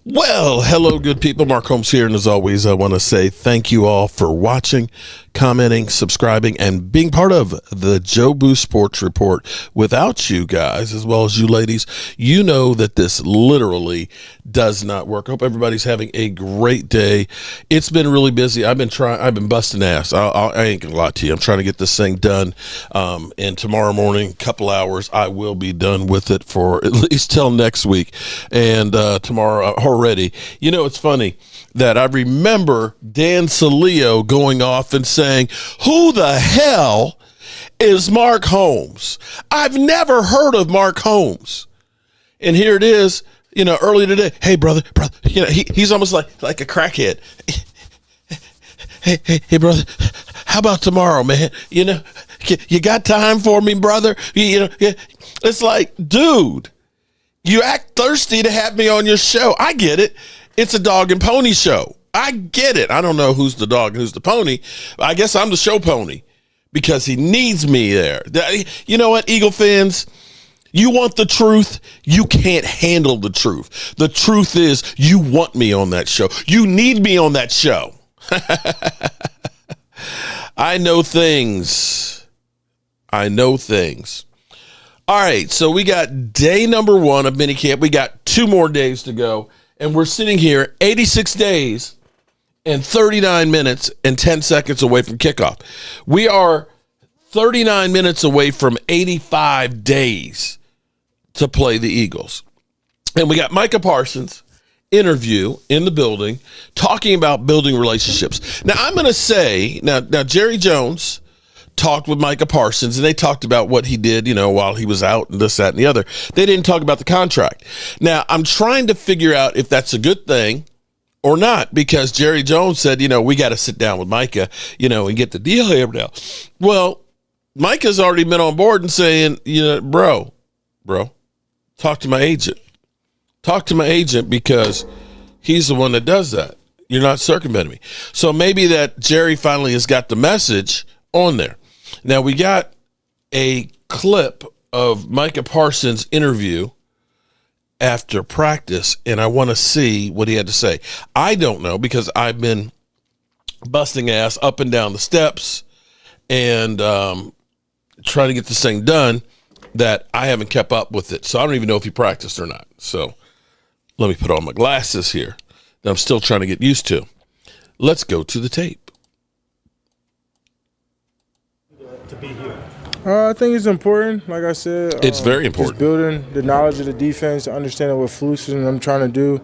Well, hello, good people. Mark Holmes here. And as always, I want to say thank you all for watching, commenting, subscribing, and being part of the Joe Boo Sports Report. Without you guys, as well as you ladies, you know that this literally does not work. I hope everybody's having a great day. It's been really busy. I've been busting ass. I ain't gonna lie to you. I'm trying to get this thing done. And tomorrow morning, couple hours, I will be done with it for at least till next week. And tomorrow already. You know, it's funny that I remember Dan Salio going off and saying, "Who the hell is Mark Holmes? I've never heard of Mark Holmes." And here it is, you know, early today. Hey, brother, you know, he's almost like a crackhead. Hey, brother, how about tomorrow, man? You know, you got time for me, brother? You know, it's like, dude, you act thirsty to have me on your show. I get it. It's a dog and pony show. I get it. I don't know who's the dog and who's the pony. I guess I'm the show pony because he needs me there. You know what, Eagle fans? You want the truth? You can't handle the truth. The truth is you want me on that show. You need me on that show. I know things. All right, so we got day number 1 of minicamp. We got 2 more days to go, and we're sitting here 86 days and 39 minutes and 10 seconds away from kickoff. We are 39 minutes away from 85 days to play the Eagles. And we got Micah Parsons interview in the building talking about building relationships. Now, I'm going to say, now Jerry Jones talked with Micah Parsons, and they talked about what he did, you know, while he was out and this, that, and the other. They didn't talk about the contract. Now, I'm trying to figure out if that's a good thing or not, because Jerry Jones said, you know, we got to sit down with Micah, you know, and get the deal here now. Well, Micah's already been on board and saying, you know, bro, talk to my agent. Talk to my agent because he's the one that does that. You're not circumventing me. So maybe that Jerry finally has got the message on there. Now, we got a clip of Micah Parsons' interview after practice, and I want to see what he had to say. I don't know, because I've been busting ass up and down the steps and trying to get this thing done, that I haven't kept up with it. So I don't even know if he practiced or not. So let me put on my glasses here that I'm still trying to get used to. Let's go to the tape. To be here? I think it's important. Like I said, it's very important. Just building the knowledge of the defense, understanding what Flus and I'm trying to do.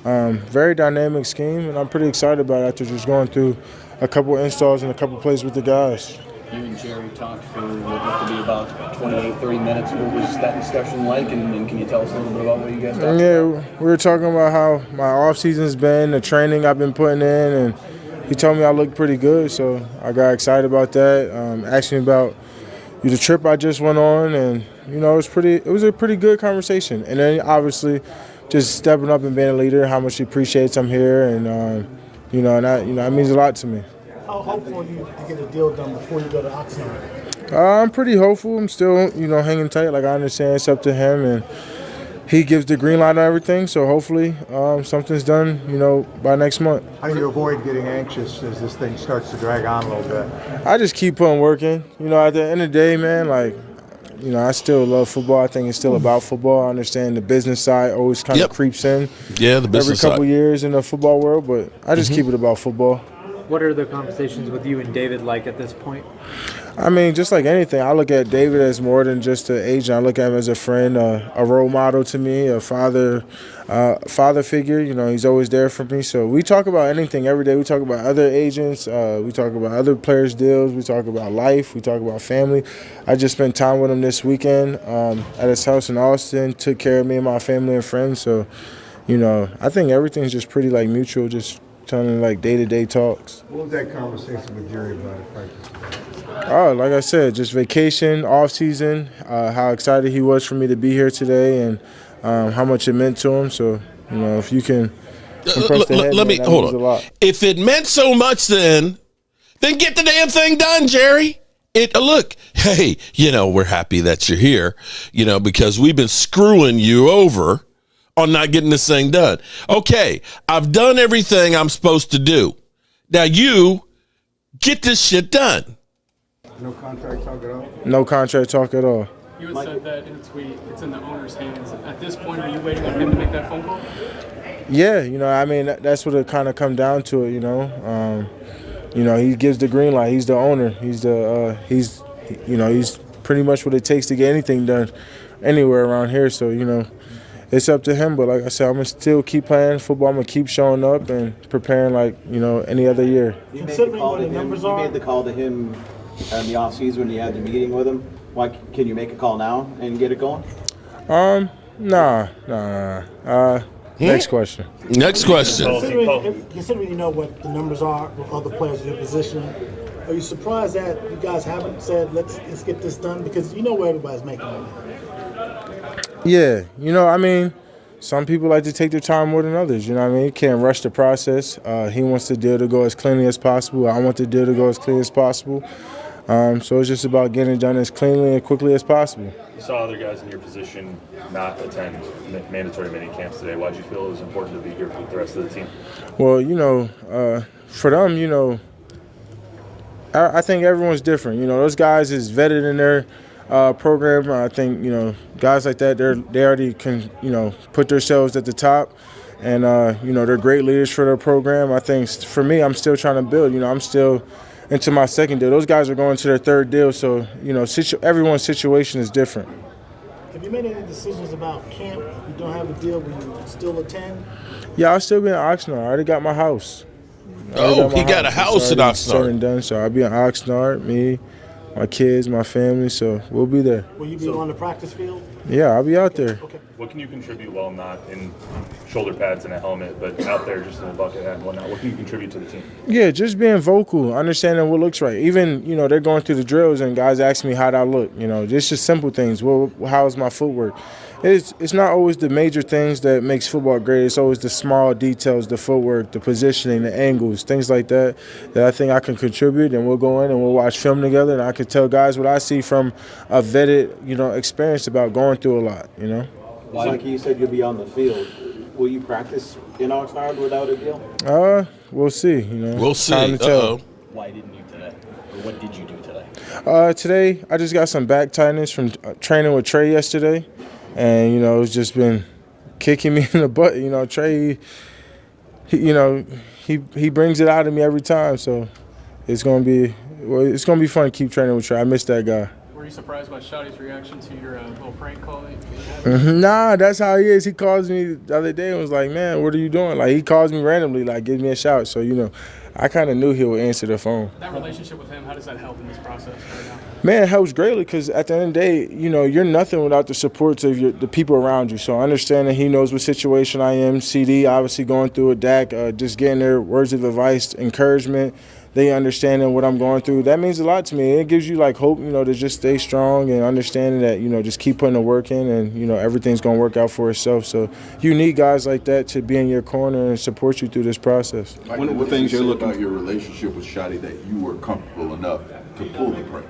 Very dynamic scheme, and I'm pretty excited about it after just going through a couple installs and a couple plays with the guys. You and Jerry talked for what looked to be about 28, 30 minutes. What was that discussion like, and can you tell us a little bit about what you guys talked about? Yeah, we were talking about how my off-season's been, the training I've been putting in, and he told me I looked pretty good, so I got excited about that. Asked me about the trip I just went on, and you know, it was a pretty good conversation. And then obviously, just stepping up and being a leader, how much he appreciates I'm here, and that means a lot to me. How hopeful are you to get a deal done before you go to Oxnard? I'm pretty hopeful. I'm still, hanging tight. Like, I understand it's up to him, and he gives the green light on everything. So hopefully something's done, by next month. How do you avoid getting anxious as this thing starts to drag on a little bit? I just keep on working. At the end of the day, man, I still love football. I think it's still about football. I understand the business side always kind of creeps in. Yeah, the business every couple side. Years in the football world, but I just keep it about football. What are the conversations with you and David like at this point? I mean, just like anything, I look at David as more than just an agent. I look at him as a friend, a role model to me, a father figure. He's always there for me. So we talk about anything every day. We talk about other agents. We talk about other players' deals. We talk about life. We talk about family. I just spent time with him this weekend at his house in Austin, took care of me and my family and friends. So, I think everything's just pretty mutual, just telling day-to-day talks. What was that conversation with Jerry about at practice? Oh, like I said, just vacation, off season, how excited he was for me to be here today, and how much it meant to him. So, if you can impress the head, let me hold on. A lot. If it meant so much, then get the damn thing done, Jerry. Look, hey, we're happy that you're here, because we've been screwing you over on not getting this thing done. Okay, I've done everything I'm supposed to do. Now you get this shit done. No contract talk at all? No contract talk at all. You had said that in a tweet, it's in the owner's hands. At this point, are you waiting on him to make that phone call? Yeah, I mean, that's what it kind of come down to it, he gives the green light. He's the owner. He's he's pretty much what it takes to get anything done anywhere around here. So, it's up to him. But like I said, I'm going to still keep playing football. I'm going to keep showing up and preparing like, any other year. You made the call to him in the offseason when you had the meeting with him. Why can you make a call now and get it going? Nah. Next question. Next question. Considering you know what the numbers are with other players in your position, are you surprised that you guys haven't said let's get this done? Because you know where everybody's making money. Yeah, I mean, some people like to take their time more than others. You can't rush the process. He wants the deal to go as cleanly as possible. I want the deal to go as clean as possible. So it's just about getting it done as cleanly and quickly as possible. You saw other guys in your position not attend mandatory mini camps today. Why did you feel it was important to be here with the rest of the team? Well, for them, I think everyone's different. Those guys is vetted in their program. I think, guys like that, they already can, put themselves at the top. And, they're great leaders for their program. I think for me, I'm still trying to build. I'm still into my second deal. Those guys are going to their third deal, so everyone's situation is different. Have you made any decisions about camp? If you don't have a deal, will you still attend? Yeah, I'll still be in Oxnard. I already got my house. He got a house in Oxnard. Said and done, so I'll be in Oxnard, me, my kids, my family, so we'll be there. Will you be on the practice field? Yeah, I'll be out there. Okay. What can you contribute while not in shoulder pads and a helmet, but out there just in a bucket hat and whatnot? What can you contribute to the team? Yeah, just being vocal, understanding what looks right. Even, they're going through the drills and guys ask me how'd I look. Just simple things. Well, how's my footwork? It's not always the major things that makes football great. It's always the small details, the footwork, the positioning, the angles, things like that I think I can contribute. And we'll go in and we'll watch film together, and I can tell guys what I see from a vetted, experience about going through a lot, Like you said, you'll be on the field. Will you practice in Oxnard without a deal? We'll see. We'll see. Time to tell. Why didn't you today? Or what did you do today? Today, I just got some back tightness from training with Trey yesterday. And, it's just been kicking me in the butt. Trey, he brings it out of me every time. So it's gonna be fun to keep training with Trey. I miss that guy. Were you surprised by Shotty's reaction to your little prank call that you had? Nah, that's how he is. He calls me the other day and was like, man, what are you doing? Like, he calls me randomly, like, gives me a shout. So, I kind of knew he would answer the phone. That relationship with him, how does that help in this process right now? Man, it helps greatly because at the end of the day, you're nothing without the supports of the people around you. So understanding he knows what situation I am, CD obviously going through it, Dak, just getting their words of advice, encouragement, they understanding what I'm going through. That means a lot to me. It gives you hope, to just stay strong and understanding that, just keep putting the work in and, everything's going to work out for itself. So you need guys like that to be in your corner and support you through this process. One of the things you're looking about your relationship with Shotty that you were comfortable enough to pull the prank.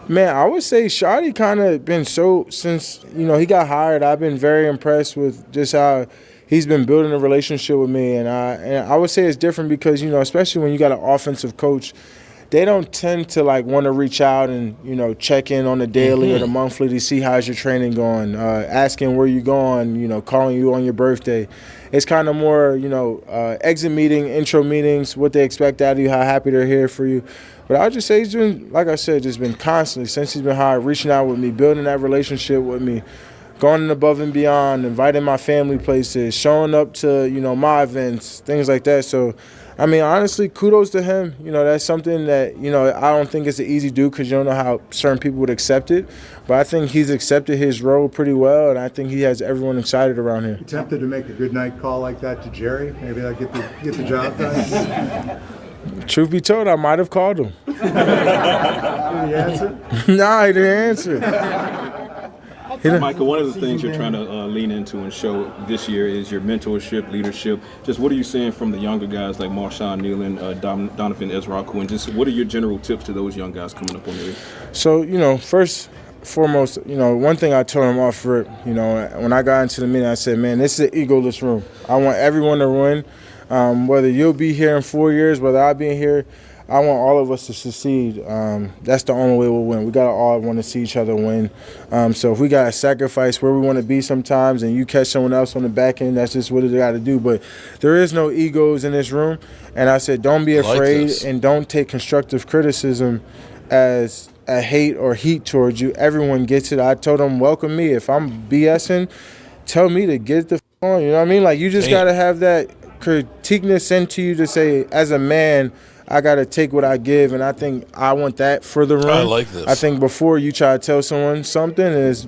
Man, I would say Shotty kind of been since, he got hired, I've been very impressed with just how he's been building a relationship with me. And I would say it's different because, especially when you got an offensive coach, they don't tend to want to reach out and, check in on the daily or the monthly to see how's your training going, asking where you going, calling you on your birthday. It's kind of more, exit meeting, intro meetings, what they expect out of you, how happy they're here for you. But I would just say he's been, like I said, just been constantly, since he's been hired, reaching out with me, building that relationship with me, going above and beyond, inviting my family places, showing up to, my events, things like that. So, I mean, honestly, kudos to him. That's something that, I don't think it's an easy do because you don't know how certain people would accept it. But I think he's accepted his role pretty well, and I think he has everyone excited around here. You tempted to make a good night call like that to Jerry? Maybe that get the job done? Truth be told, I might have called him. Did he answer? Nah, he didn't answer. Micah, one of the things you're trying to lean into and show this year is your mentorship, leadership. Just what are you seeing from the younger guys like Marshawn Nealon, Donovan Ezraku, and just what are your general tips to those young guys coming up on the league? So, first foremost, one thing I told him off rip, when I got into the meeting, I said, man, this is an egoless room. I want everyone to win. Whether you'll be here in 4 years, whether I'll be here, I want all of us to succeed. That's the only way we'll win. We got to all want to see each other win. So if we got to sacrifice where we want to be sometimes and you catch someone else on the back end, that's just what they got to do. But there is no egos in this room. And I said, don't be afraid and don't take constructive criticism as a hate or heat towards you. Everyone gets it. I told them, welcome me. If I'm BSing, tell me to get the on. You know what I mean? Like, you just got to have that critiqueness into you to say, as a man, I got to take what I give, and I think I want that for the room. I like this. I think before you try to tell someone something is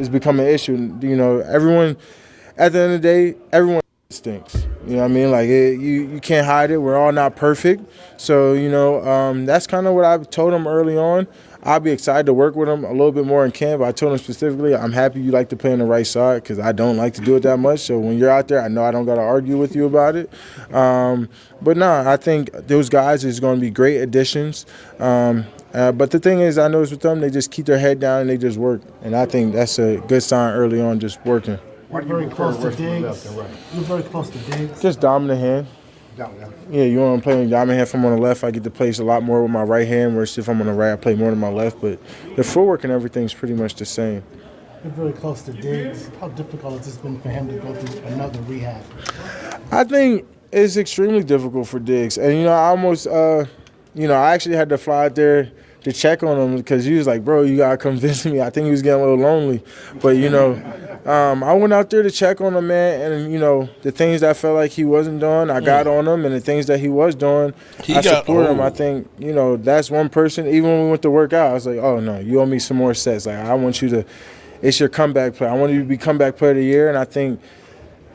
become an issue. Everyone, at the end of the day, everyone stinks. You know what I mean? Like, you can't hide it. We're all not perfect. So, that's kind of what I told them early on. I'll be excited to work with him a little bit more in camp. I told him specifically, I'm happy you like to play on the right side because I don't like to do it that much. So when you're out there, I know I don't got to argue with you about it. But no, I think those guys is going to be great additions. But the thing is, I noticed with them, they just keep their head down and they just work. And I think that's a good sign early on, just working. You're very close to Diggs. You're very close to Diggs. Just dominant hand. Yeah, you want to play with dominant hand. If I'm on the left, I get to play a lot more with my right hand, whereas if I'm on the right, I play more than my left. But the footwork and everything's pretty much the same. You're very close to Diggs. How difficult has this been for him to go through another rehab? I think it's extremely difficult for Diggs. And, I almost, I actually had to fly out there to check on him because he was like, bro, you got to come visit me. I think he was getting a little lonely. But, I went out there to check on him, man, and, the things that I felt like he wasn't doing, I got on him, and the things that he was doing, I support him. I think, that's one person. Even when we went to work out, I was like, oh, no, you owe me some more sets. Like, I want you to – it's your comeback play. I want you to be comeback player of the year, and I think –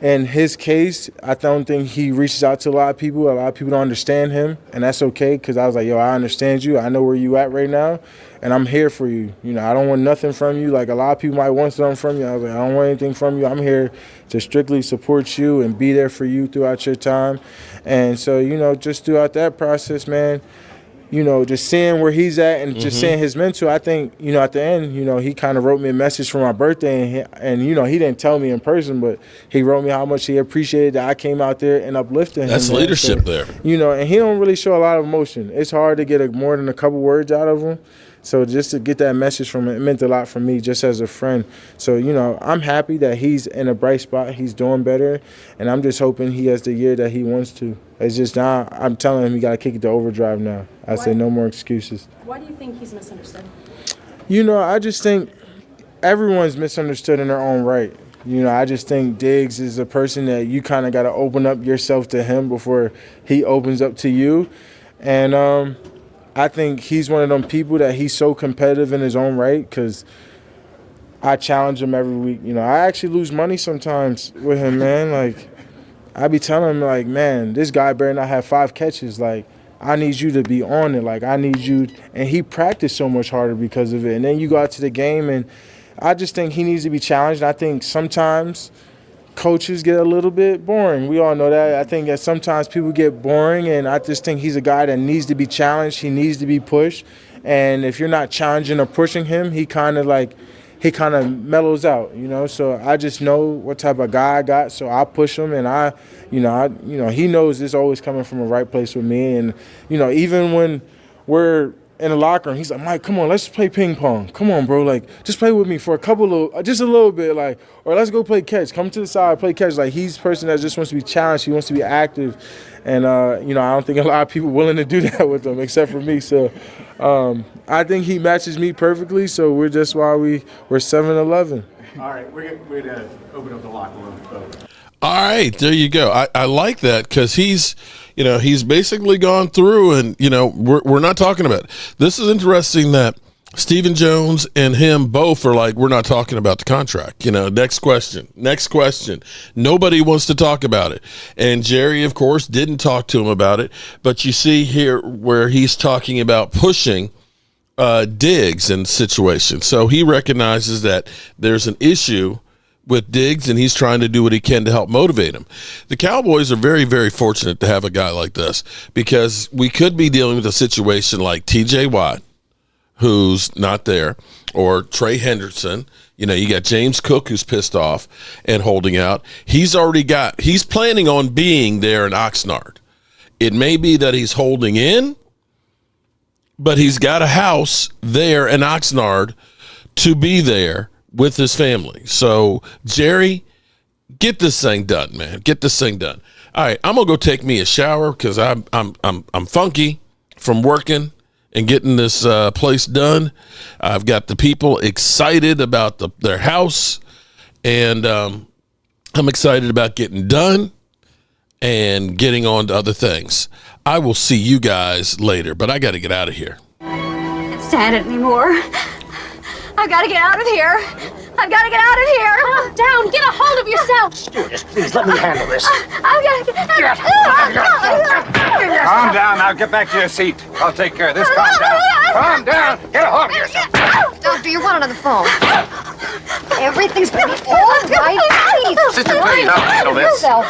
in his case, I don't think he reaches out to a lot of people. A lot of people don't understand him, and that's okay because I was like, yo, I understand you. I know where you at right now, and I'm here for you. I don't want nothing from you. Like, a lot of people might want something from you. I was like, I don't want anything from you. I'm here to strictly support you and be there for you throughout your time. And so, just throughout that process, man, just seeing where he's at and just seeing his mentor, I think, at the end, he kind of wrote me a message for my birthday. And he didn't tell me in person, but he wrote me how much he appreciated that I came out there and uplifted him. That's leadership there. And he don't really show a lot of emotion. It's hard to get more than a couple words out of him. So just to get that message from him, it meant a lot for me just as a friend. So, I'm happy that he's in a bright spot. He's doing better. And I'm just hoping he has the year that he wants to. It's just now I'm telling him he got to kick it to overdrive now. I say no more excuses. Why do you think he's misunderstood? I just think everyone's misunderstood in their own right. I just think Diggs is a person that you kind of got to open up yourself to him before he opens up to you. And I think he's one of them people that he's so competitive in his own right because I challenge him every week. I actually lose money sometimes with him, man. Like, I be telling him, like, man, this guy better not have 5 catches. Like, I need you to be on it. Like, I need you. And he practiced so much harder because of it. And then you go out to the game, and I just think he needs to be challenged. I think sometimes coaches get a little bit boring. We all know that. I think that sometimes people get boring, and I just think he's a guy that needs to be challenged. He needs to be pushed. And if you're not challenging or pushing him, he kind of mellows out, So I just know what type of guy I got, so I push him, and he knows it's always coming from the right place with me. And even when we're in the locker room, he's like, Mike, come on, let's play ping pong. Come on, bro, like, just play with me for just a little bit, like, or let's go play catch. Come to the side, play catch. Like, he's a person that just wants to be challenged. He wants to be active, and I don't think a lot of people willing to do that with him, except for me. So I think he matches me perfectly. So we're just why we're 7-11. All right, we're gonna open up the locker room. All right, there you go. I like that because he's basically gone through, and we're not talking about it. This is interesting that Stephen Jones and him both are like, we're not talking about the contract. Next question. Nobody wants to talk about it. And Jerry, of course, didn't talk to him about it. But you see here where he's talking about pushing Diggs in situations. So he recognizes that there's an issue with Diggs, and he's trying to do what he can to help motivate him. The Cowboys are very, very fortunate to have a guy like this because we could be dealing with a situation like T.J. Watt, who's not there, or Trey Henderson. You know, you got James Cook who's pissed off and holding out. He's planning on being there in Oxnard. It may be that he's holding in, but he's got a house there in Oxnard to be there with his family. So, Jerry, get this thing done, man. Get this thing done. All right, I'm gonna go take me a shower because I'm funky from working and getting this place done. I've got the people excited about their house, and I'm excited about getting done and getting on to other things. I will see you guys later, but I got to get out of here. I can't stand it anymore. I've got to get out of here. I've got to get out of here. Calm down. Get a hold of yourself. Stewardess, please let me handle this. I've got to get Calm down. Now get back to your seat. I'll take care of this. Calm down. Calm down. Get a hold of yourself. Doctor, you're one on the phone. Everything's going to be all right. Please. Sister, please, I'll handle this. Yourself.